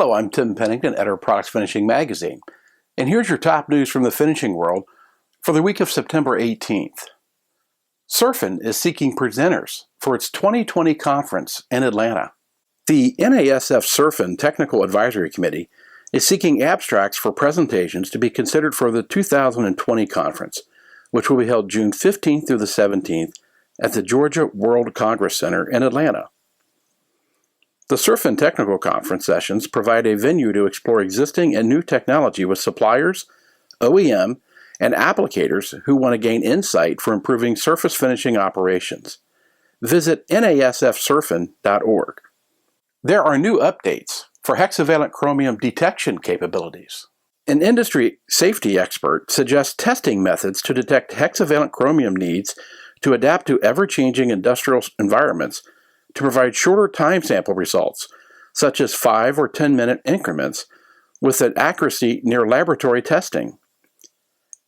Hello, I'm Tim Pennington, editor of Products Finishing Magazine, and here's your top news from the finishing world for the week of September 18th. Surfin is seeking presenters for its 2020 conference in Atlanta. The NASF Surfin Technical Advisory Committee is seeking abstracts for presentations to be considered for the 2020 conference, which will be held June 15th through the 17th at the Georgia World Congress Center in Atlanta. The Surfin Technical Conference sessions provide a venue to explore existing and new technology with suppliers, OEM, and applicators who want to gain insight for improving surface finishing operations. Visit nasfsurfin.org. There are new updates for hexavalent chromium detection capabilities. An industry safety expert suggests testing methods to detect hexavalent chromium needs to adapt to ever-changing industrial environments to provide shorter time sample results, such as 5 or 10-minute increments, with an accuracy near laboratory testing.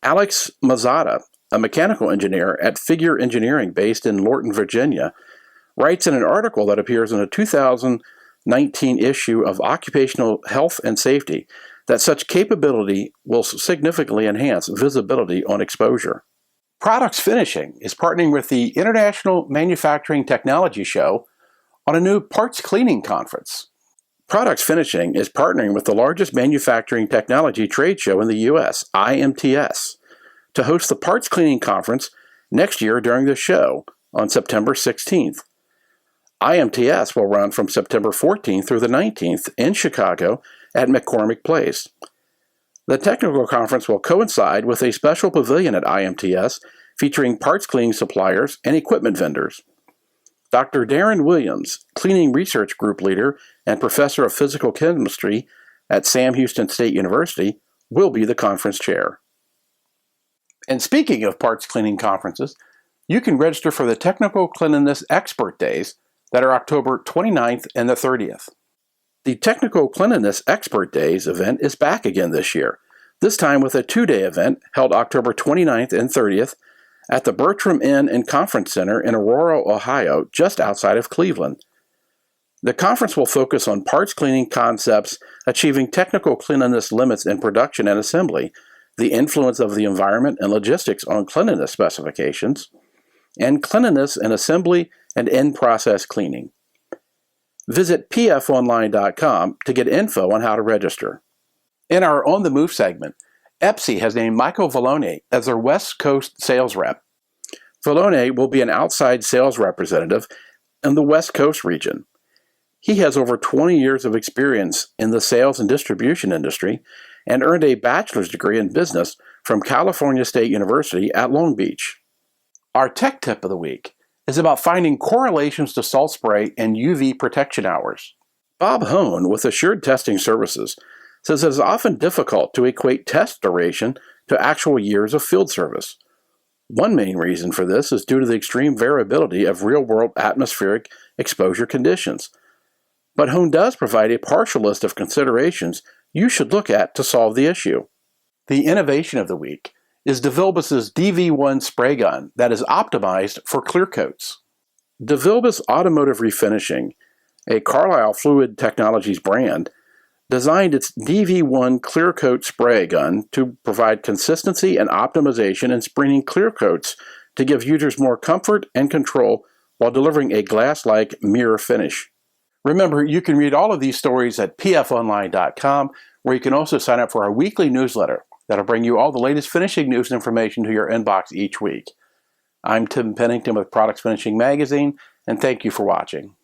Alex Mazzata, a mechanical engineer at Figure Engineering based in Lorton, Virginia, writes in an article that appears in a 2019 issue of Occupational Health and Safety that such capability will significantly enhance visibility on exposure. Products Finishing is partnering with the International Manufacturing Technology Show on a new parts cleaning conference. Products Finishing is partnering with the largest manufacturing technology trade show in the U.S., IMTS, to host the parts cleaning conference next year during the show on September 16th. IMTS will run from September 14th through the 19th in Chicago at McCormick Place. The technical conference will coincide with a special pavilion at IMTS featuring parts cleaning suppliers and equipment vendors. Dr. Darren Williams, Cleaning Research Group Leader and Professor of Physical Chemistry at Sam Houston State University, will be the conference chair. And speaking of parts cleaning conferences, you can register for the Technical Cleanliness Expert Days that are October 29th and the 30th. The Technical Cleanliness Expert Days event is back again this year, this time with a 2-day event held October 29th and 30th at the Bertram Inn and Conference Center in Aurora, Ohio, just outside of Cleveland. The conference will focus on parts cleaning concepts, achieving technical cleanliness limits in production and assembly, the influence of the environment and logistics on cleanliness specifications, and cleanliness in assembly and in-process cleaning. Visit pfonline.com to get info on how to register. In our On the Move segment, EPSI has named Michael Vellone as their West Coast sales rep. Vellone will be an outside sales representative in the West Coast region. He has over 20 years of experience in the sales and distribution industry and earned a bachelor's degree in business from California State University at Long Beach. Our tech tip of the week is about finding correlations to salt spray and UV protection hours. Bob Hone with Assured Testing Services says it is often difficult to equate test duration to actual years of field service. One main reason for this is due to the extreme variability of real-world atmospheric exposure conditions. But Hone does provide a partial list of considerations you should look at to solve the issue. The innovation of the week is DeVilbiss DV1 spray gun that is optimized for clear coats. DeVilbiss Automotive Refinishing, a Carlisle Fluid Technologies brand, designed its DV1 clear coat spray gun to provide consistency and optimization in spraying clear coats to give users more comfort and control while delivering a glass-like mirror finish. Remember, you can read all of these stories at pfonline.com, where you can also sign up for our weekly newsletter that'll bring you all the latest finishing news and information to your inbox each week. I'm Tim Pennington with Products Finishing Magazine, and thank you for watching.